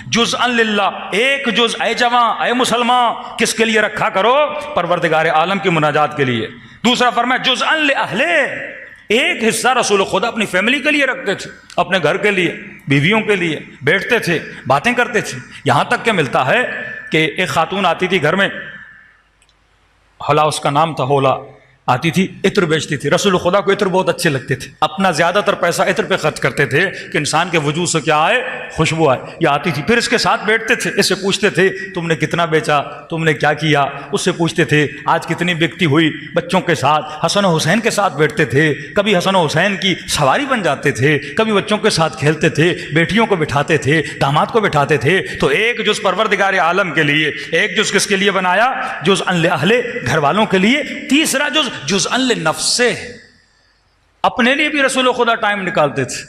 جزءا للہ، ایک جز اے جوان اے مسلمان کس کے لیے رکھا کرو؟ پروردگار عالم کی مناجات کے لیے۔ دوسرا فرمایا جزءا لأہلہ، ایک حصہ رسول خدا اپنی فیملی کے لیے رکھتے تھے، اپنے گھر کے لیے، بیویوں کے لیے، بیٹھتے تھے، باتیں کرتے تھے۔ یہاں تک کہ ملتا ہے کہ ایک خاتون آتی تھی گھر میں، حلا اس کا نام تھا، ہولا، آتی تھی، عطر بیچتی تھی۔ رسول خدا کو عطر بہت اچھے لگتے تھے، اپنا زیادہ تر پیسہ عطر پہ خرچ کرتے تھے کہ انسان کے وجود سے کیا آئے؟ خوشبو آئے۔ یہ آتی تھی، پھر اس کے ساتھ بیٹھتے تھے، اس سے پوچھتے تھے تم نے کتنا بیچا، تم نے کیا کیا، اس سے پوچھتے تھے آج کتنی بکتی ہوئی۔ بچوں کے ساتھ، حسن و حسین کے ساتھ بیٹھتے تھے، کبھی حسن و حسین کی سواری بن جاتے تھے، کبھی بچوں کے ساتھ کھیلتے تھے، بیٹیوں کو بٹھاتے تھے، داماد کو بٹھاتے تھے۔ تو ایک جز پروردگار عالم کے لیے، ایک جز کس کے لیے بنایا؟ جزءا لأہلہ، گھر والوں کے لیے۔ تیسرا جز جزءا لنفسہ، اپنے لیے بھی رسول خدا ٹائم نکالتے تھے۔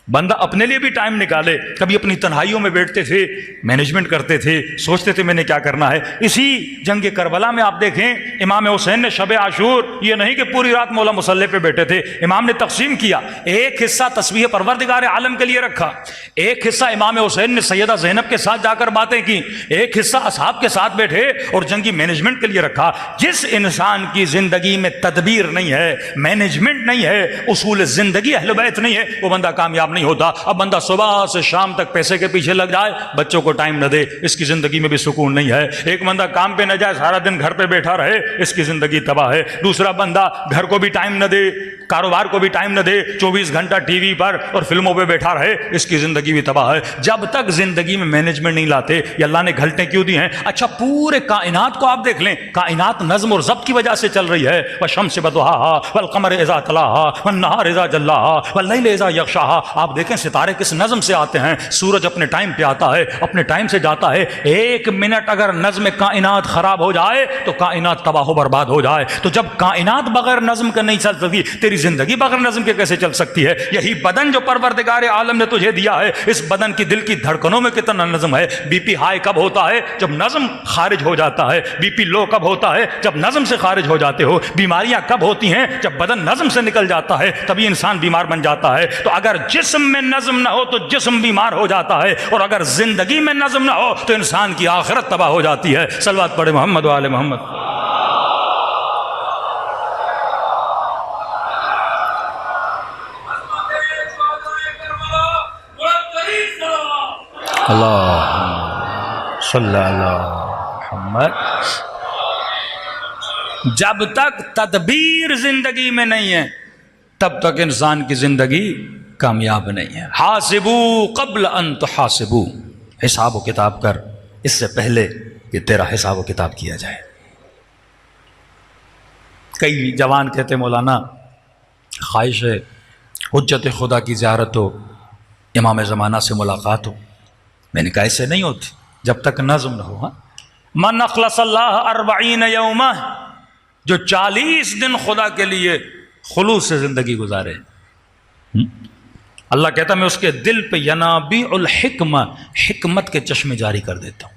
بندہ اپنے لیے بھی ٹائم نکالے، کبھی اپنی تنہائیوں میں بیٹھتے تھے، مینجمنٹ کرتے تھے، سوچتے تھے میں نے کیا کرنا ہے۔ اسی جنگ کربلا میں آپ دیکھیں امام حسین نے شب عاشور، یہ نہیں کہ پوری رات مولا مصلی پہ بیٹھے تھے، امام نے تقسیم کیا، ایک حصہ تسبیح پروردگار عالم کے لیے رکھا، ایک حصہ امام حسین نے سیدہ زینب کے ساتھ جا کر باتیں کی، ایک حصہ اصحاب کے ساتھ بیٹھے اور جنگی مینجمنٹ کے لیے رکھا۔ جس انسان کی زندگی میں تدبیر نہیں ہے، مینجمنٹ نہیں ہے، اصول زندگی اہل بیت نہیں ہے، وہ بندہ کامیاب نہیں ہوتا۔ اب بندہ صبح سے شام تک پیسے کے پیچھے لگ جائے، بچوں کو ٹائم نہ دے، اس کی زندگی میں بھی سکون نہیں ہے۔ ایک بندہ کام پہ نہ جائے، سارا دن گھر پہ بیٹھا رہے، اس کی زندگی تباہ ہے۔ دوسرا بندہ گھر کو بھی ٹائم نہ دے، کاروبار کو بھی ٹائم نہ دے، 24 گھنٹہ ٹی وی پر اور فلموں پہ بیٹھا رہے، اس کی زندگی بھی تباہ ہے۔ جب تک زندگی میں مینجمنٹ نہیں لاتے، یہ اللہ نے گھلٹیں کیوں دی ہیں؟ اچھا پورے کائنات کو آپ دیکھ لیں، کائنات نظم اور ضبط کی وجہ سے چل رہی ہے۔ والشمس وضحاها والقمر اذا تلاها والنهار اذا جلاها والليل اذا يغشاها۔ آپ دیکھیں ستارے کس نظم سے آتے ہیں، سورج اپنے ٹائم پہ آتا ہے، اپنے ٹائم سے جاتا ہے۔ ایک منٹ اگر نظم کائنات خراب ہو جائے تو کائنات تباہ و برباد ہو جائے۔ تو جب کائنات بغیر نظم کے نہیں چل سکتی، تیری زندگی بغیر نظم کے کیسے چل سکتی ہے؟ یہی بدن جو پروردگار عالم نے تجھے دیا ہے، اس بدن کی دل کی دھڑکنوں میں کتنا نظم ہے۔ بی پی ہائی کب ہوتا ہے؟ جب نظم خارج ہو جاتا ہے۔ بی پی لو کب ہوتا ہے؟ جب نظم سے خارج ہو جاتے ہو۔ بیماریاں کب ہوتی ہیں؟ جب بدن نظم سے نکل جاتا ہے، تبھی انسان بیمار بن جاتا ہے۔ تو اگر جسم میں نظم نہ ہو تو جسم بیمار ہو جاتا ہے، اور اگر زندگی میں نظم نہ ہو تو انسان کی آخرت تباہ ہو جاتی ہے۔ صلوات پڑھے محمد و آل محمد۔ اللہ صلی اللہ محمد۔ جب تک تدبیر زندگی میں نہیں ہے، تب تک انسان کی زندگی کامیاب نہیں ہے۔ حاسبو قبل ان تحاسبو، حساب و کتاب کر اس سے پہلے کہ تیرا حساب و کتاب کیا جائے۔ کئی جوان کہتے مولانا خواہش ہے حجت خدا کی زیارت ہو، امام زمانہ سے ملاقات ہو۔ میں نے کہا ایسے نہیں ہوتی جب تک نظم نہ ہو۔ ہاں من اخلص اللہ 40 یوما، جو 40 دن خدا کے لیے خلوص سے زندگی گزارے، اللہ کہتا میں اس کے دل پہ ینابیع الحکمہ، حکمت کے چشمے جاری کر دیتا ہوں۔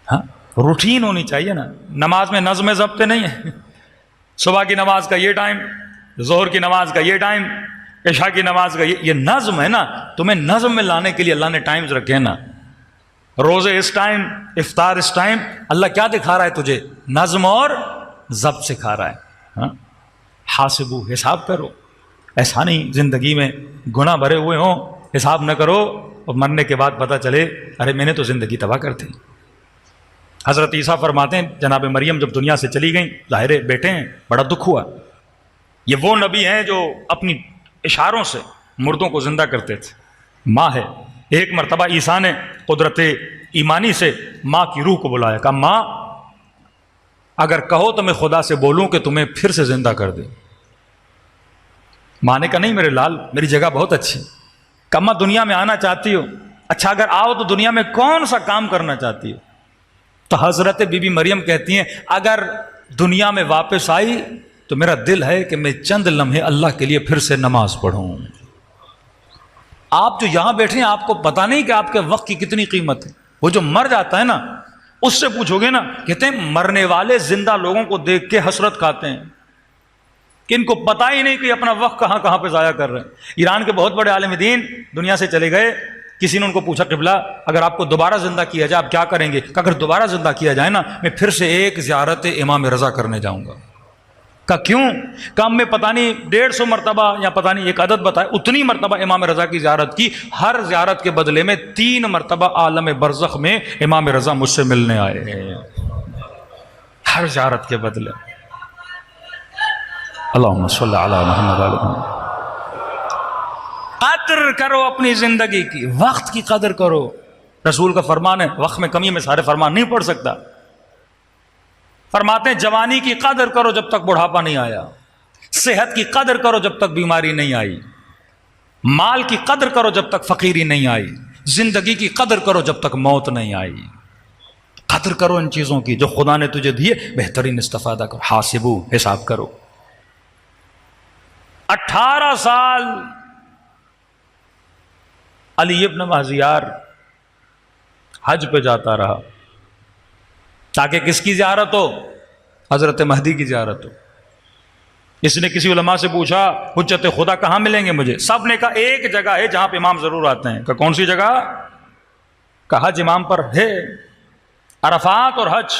ہاں روٹین ہونی چاہیے نا، نماز میں نظم ضبط نہیں ہے۔ صبح کی نماز کا یہ ٹائم، ظہر کی نماز کا یہ ٹائم، عشاء کی نماز کا یہ نظم ہے نا۔ تمہیں نظم میں لانے کے لیے اللہ نے ٹائمز رکھے نا، روزے اس ٹائم، افطار اس ٹائم۔ اللہ کیا دکھا رہا ہے تجھے؟ نظم اور ضبط سکھا رہا ہے۔ ہاں حاسبو، حساب کرو۔ ایسا نہیں زندگی میں گناہ بھرے ہوئے ہوں، حساب نہ کرو اور مرنے کے بعد پتہ چلے ارے میں نے تو زندگی تباہ کر دی۔ حضرت عیسیٰ فرماتے ہیں جناب مریم جب دنیا سے چلی گئیں، ظاہر بیٹے ہیں، بڑا دکھ ہوا۔ یہ وہ نبی ہیں جو اپنی اشاروں سے مردوں کو زندہ کرتے تھے۔ ماں ہے، ایک مرتبہ عیسیٰ نے قدرت ایمانی سے ماں کی روح کو بلایا، کہا ماں اگر کہو تو میں خدا سے بولوں کہ تمہیں پھر سے زندہ کر دے۔ ماں نے کہا نہیں میرے لال، میری جگہ بہت اچھی۔ کہا ماں دنیا میں آنا چاہتی ہو؟ اچھا اگر آؤ تو دنیا میں کون سا کام کرنا چاہتی ہو؟ تو حضرت بی بی مریم کہتی ہیں اگر دنیا میں واپس آئی تو میرا دل ہے کہ میں چند لمحے اللہ کے لیے پھر سے نماز پڑھوں۔ آپ جو یہاں بیٹھے ہیں آپ کو پتہ نہیں کہ آپ کے وقت کی کتنی قیمت ہے۔ وہ جو مر جاتا ہے نا، اس سے پوچھو گے نا، کہتے ہیں مرنے والے زندہ لوگوں کو دیکھ کے حسرت کھاتے ہیں کہ ان کو پتہ ہی نہیں کہ اپنا وقت کہاں کہاں پہ ضائع کر رہے ہیں۔ ایران کے بہت بڑے عالم دین دنیا سے چلے گئے، کسی نے ان کو پوچھا قبلہ اگر آپ کو دوبارہ زندہ کیا جائے آپ کیا کریں گے؟ کہ اگر دوبارہ زندہ کیا جائے نا میں پھر سے ایک زیارت امام رضا کرنے جاؤں گا۔ کہ کیوں؟ کم میں پتہ نہیں 150 مرتبہ یا پتہ نہیں ایک عدد بتائے اتنی مرتبہ امام رضا کی زیارت کی، ہر زیارت کے بدلے میں 3 مرتبہ عالم برزخ میں امام رضا مجھ سے ملنے آئے ہیں، ہر زیارت کے بدلے۔ اللہم صلی علی محمد علی محمد۔ قدر کرو اپنی زندگی کی، وقت کی قدر کرو۔ رسول کا فرمان ہے، وقت میں کمی، میں سارے فرمان نہیں پڑھ سکتا، فرماتے ہیں جوانی کی قدر کرو جب تک بڑھاپا نہیں آیا، صحت کی قدر کرو جب تک بیماری نہیں آئی، مال کی قدر کرو جب تک فقیری نہیں آئی، زندگی کی قدر کرو جب تک موت نہیں آئی۔ قدر کرو ان چیزوں کی جو خدا نے تجھے دیے، بہترین استفادہ کرو۔ حاسبو، حساب کرو۔ 18 سال علی ابن مہزیار حج پہ جاتا رہا تاکہ کس کی زیارت ہو؟ حضرت مہدی کی زیارت ہو۔ اس نے کسی علماء سے پوچھا حجت خدا کہاں ملیں گے مجھے؟ سب نے کہا ایک جگہ ہے جہاں پہ امام ضرور آتے ہیں۔ کہ کون سی جگہ؟ کہ حج امام پر ہے، عرفات اور حج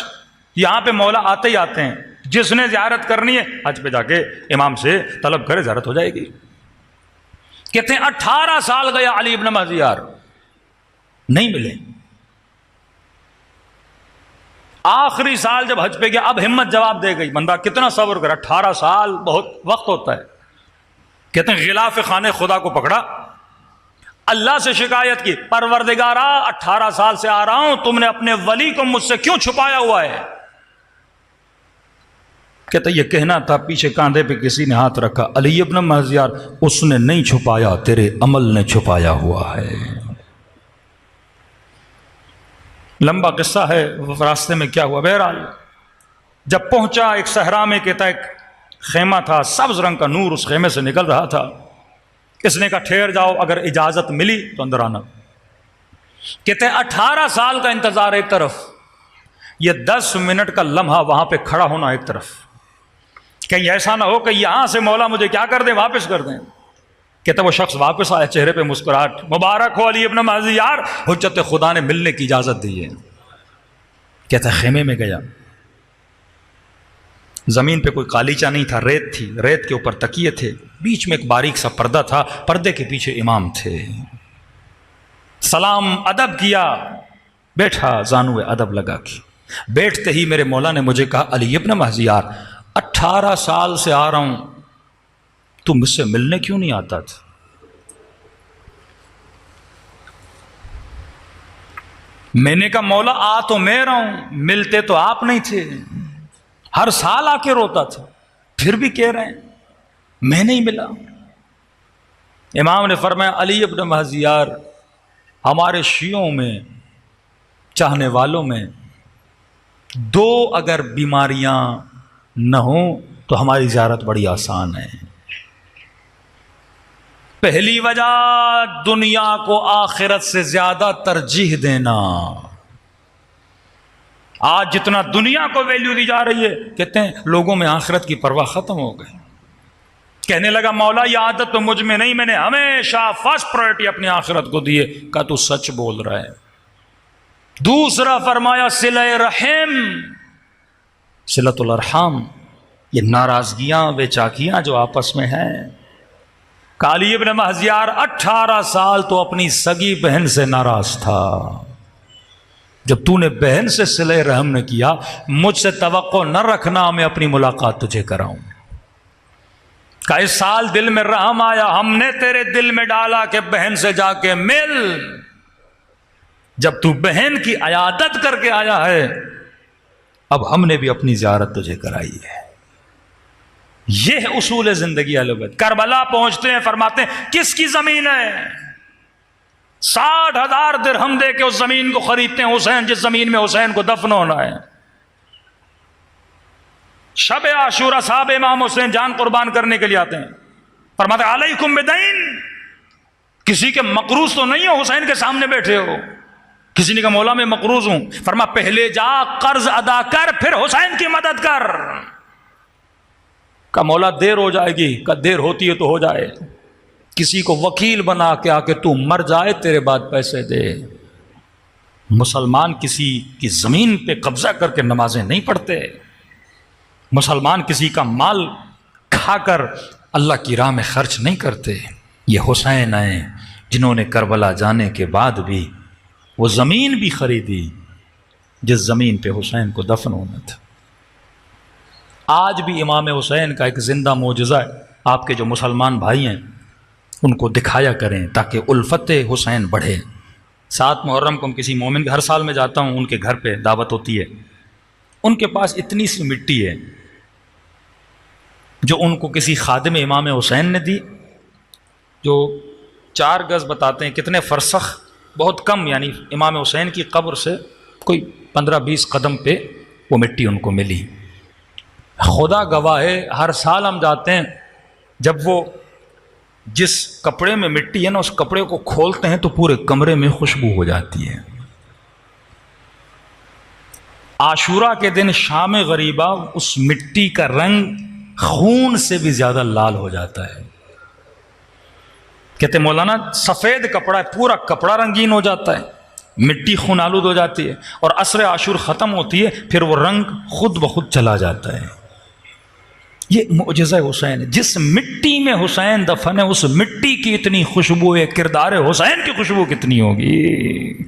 یہاں پہ مولا آتے ہی آتے ہیں، جس نے زیارت کرنی ہے حج پہ جا کے امام سے طلب کرے، زیارت ہو جائے گی۔ کہتے ہیں 18 سال گیا علی ابن مہزیار، نہیں ملے۔ آخری سال جب حج پہ گیا اب ہمت جواب دے گئی، بندہ کتنا صبر کرا، 18 سال بہت وقت ہوتا ہے۔ کہتے ہیں غلاف خانے خدا کو پکڑا، اللہ سے شکایت کی، پروردگارا 18 سال سے آ رہا ہوں، تم نے اپنے ولی کو مجھ سے کیوں چھپایا ہوا ہے؟ کہتا یہ کہنا تھا، پیچھے کاندھے پہ کسی نے ہاتھ رکھا، علی ابن مہزیار اس نے نہیں چھپایا، تیرے عمل نے چھپایا ہوا ہے۔ لمبا قصہ ہے راستے میں کیا ہوا۔ بہرحال جب پہنچا ایک صحرا میں، کہتا ایک خیمہ تھا، سبز رنگ کا نور اس خیمے سے نکل رہا تھا۔ اس نے کہا ٹھہر جاؤ، اگر اجازت ملی تو اندر آنا۔ کہتے 18 سال کا انتظار ایک طرف، یہ 10 منٹ کا لمحہ وہاں پہ کھڑا ہونا ایک طرف، کہیں ایسا نہ ہو کہ یہاں سے مولا مجھے کیا کر دیں، واپس کر دیں۔ کہتا وہ شخص واپس آیا، چہرے پہ مسکراہٹ، مبارک ہو علی ابن مہزیار، حجت خدا نے ملنے کی اجازت دی ہے۔ کہتا خیمے میں گیا، زمین پہ کوئی قالیچہ نہیں تھا، ریت تھی، ریت کے اوپر تکیے تھے، بیچ میں ایک باریک سا پردہ تھا، پردے کے پیچھے امام تھے۔ سلام ادب کیا، بیٹھا، زانو ادب لگا کی۔ بیٹھتے ہی میرے مولا نے مجھے کہا علی ابن مہزیار 18 سال سے آ رہا ہوں، تو مجھ سے ملنے کیوں نہیں آتا تھا؟ میں نے کہا مولا آ تو میں رہا ہوں، ملتے تو آپ نہیں تھے، ہر سال آ کے روتا تھا، پھر بھی کہہ رہے ہیں میں نہیں ملا۔ امام نے فرمایا علی ابن مہزیار، ہمارے شیعوں میں، چاہنے والوں میں 2 اگر بیماریاں نہ ہوں تو ہماری زیارت بڑی آسان ہے۔ پہلی وجہ دنیا کو آخرت سے زیادہ ترجیح دینا۔ آج جتنا دنیا کو ویلیو دی جا رہی ہے، کہتے ہیں لوگوں میں آخرت کی پرواہ ختم ہو گئی۔ کہنے لگا مولا یہ عادت تو مجھ میں نہیں، میں نے ہمیشہ فرسٹ پرائرٹی اپنی آخرت کو دی ہے۔ کہا تو سچ بول رہا ہے۔ دوسرا فرمایا صلہ رحم، صلۃ الارحام، یہ ناراضگیاں بے چاکیاں جو آپس میں ہیں۔ علی ابن مہزیار 18 سال تو اپنی سگی بہن سے ناراض تھا، جب تو نے بہن سے صلہ رحم نے کیا، مجھ سے توقع نہ رکھنا میں اپنی ملاقات تجھے کراؤں۔ کہ اس سال دل میں رحم آیا، ہم نے تیرے دل میں ڈالا کہ بہن سے جا کے مل، جب تو بہن کی عیادت کر کے آیا ہے اب ہم نے بھی اپنی زیارت تجھے کرائی ہے۔ یہ ہے اصول زندگی اہل بیت۔ کربلا پہنچتے ہیں، فرماتے ہیں کس کی زمین ہے؟ 60,000 درہم دے کے اس زمین کو خریدتے ہیں، حسین جس زمین میں حسین کو دفن ہونا ہے۔ شب عاشورہ صاحب امام حسین جان قربان کرنے کے لیے آتے ہیں، فرماتے ہیں علیکم بدین، کسی کے مقروض تو نہیں ہو، حسین کے سامنے بیٹھے ہو۔ کسی نے کہا مولا میں مقروض ہوں، فرما پہلے جا قرض ادا کر پھر حسین کی مدد کر۔ کہا مولا دیر ہو جائے گی، کہا دیر ہوتی ہے تو ہو جائے، کسی کو وکیل بنا کے آ کے تو مر جائے تیرے بعد پیسے دے۔ مسلمان کسی کی زمین پہ قبضہ کر کے نمازیں نہیں پڑھتے، مسلمان کسی کا مال کھا کر اللہ کی راہ میں خرچ نہیں کرتے۔ یہ حسین ہیں جنہوں نے کربلا جانے کے بعد بھی وہ زمین بھی خریدی جس زمین پہ حسین کو دفن ہونا تھا۔ آج بھی امام حسین کا ایک زندہ معجزہ ہے، آپ کے جو مسلمان بھائی ہیں ان کو دکھایا کریں تاکہ الفت حسین بڑھے۔ 7 محرم کو ہم کسی مومن کے ہر سال میں جاتا ہوں، ان کے گھر پہ دعوت ہوتی ہے، ان کے پاس اتنی سی مٹی ہے جو ان کو کسی خادم امام حسین نے دی، جو 4 گز بتاتے ہیں کتنے فرسخ، بہت کم، یعنی امام حسین کی قبر سے کوئی 15-20 قدم پہ وہ مٹی ان کو ملی۔ خدا گواہ ہے ہر سال ہم جاتے ہیں، جب وہ جس کپڑے میں مٹی ہے نا اس کپڑے کو کھولتے ہیں تو پورے کمرے میں خوشبو ہو جاتی ہے۔ عاشورہ کے دن شام غریبہ اس مٹی کا رنگ خون سے بھی زیادہ لال ہو جاتا ہے۔ کہتے مولانا سفید کپڑا ہے، پورا کپڑا رنگین ہو جاتا ہے، مٹی خون آلود ہو جاتی ہے، اور عصر عاشور ختم ہوتی ہے پھر وہ رنگ خود بخود چلا جاتا ہے۔ یہ معجزہ حسین ہے، جس مٹی میں حسین دفن ہے اس مٹی کی اتنی خوشبو ہے، کردار حسین کی خوشبو کتنی ہوگی۔